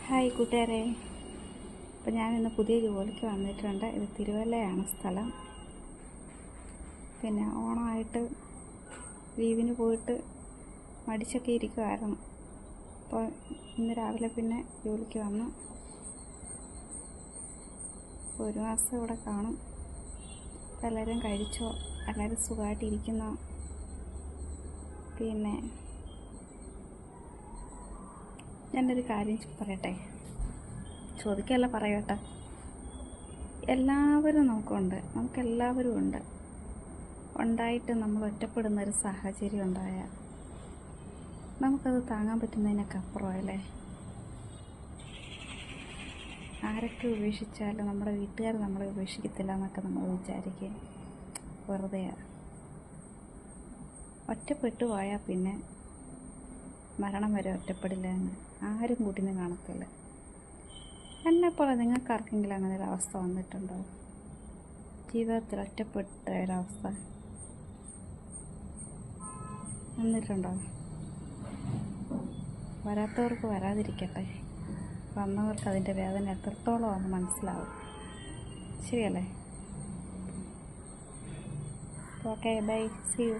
Hi കൂട്ടുകാരെ, അപ്പോൾ ഞാനിന്ന് പുതിയ ജോലിക്ക് വന്നിട്ടുണ്ട്. ഇത് തിരുവല്ലയാണ് സ്ഥലം. പിന്നെ ഓണമായിട്ട് ലീവിന് പോയിട്ട് മടിച്ചൊക്കെ ഇരിക്കുമായിരുന്നു. അപ്പോൾ ഇന്ന് രാവിലെ പിന്നെ ജോലിക്ക് വന്നു. ഒരു മാസം ഇവിടെ കാണും. അപ്പോൾ എല്ലാവരും കഴിച്ചോ? എല്ലാവരും സുഖമായിട്ടിരിക്കുന്നോ? പിന്നെ ഞാനൊരു കാര്യം പറയട്ടെ, ചോദിക്കല്ല പറയട്ടെ. എല്ലാവരും നമുക്കെല്ലാവരും ഉണ്ട്. ഉണ്ടായിട്ട് നമ്മൾ ഒറ്റപ്പെടുന്നൊരു സാഹചര്യം ഉണ്ടായാൽ നമുക്കത് താങ്ങാൻ പറ്റുന്നതിനൊക്കെ അപ്പുറമല്ലേ. ആരൊക്കെ ഉപേക്ഷിച്ചാലും നമ്മുടെ വീട്ടുകാർ നമ്മളെ ഉപേക്ഷിക്കത്തില്ല എന്നൊക്കെ നമ്മൾ വിചാരിക്കുക വെറുതെയാണ്. ഒറ്റപ്പെട്ടു പോയാൽ പിന്നെ മരണം വരെ ഒറ്റപ്പെടില്ല എന്ന് ആരും കൂട്ടിന് കാണത്തില്ല. എന്നെപ്പോലെ നിങ്ങൾക്ക് ആർക്കെങ്കിലും അങ്ങനെ ഒരു അവസ്ഥ വന്നിട്ടുണ്ടോ? ജീവിതത്തിൽ ഒറ്റപ്പെട്ട ഒരവസ്ഥ വന്നിട്ടുണ്ടോ? വരാത്തവർക്ക് വരാതിരിക്കട്ടെ, വന്നവർക്ക് അതിൻ്റെ വേദന എത്രത്തോളമാണെന്ന് മനസ്സിലാവും. ശരിയല്ലേ? Okay, bye, see U.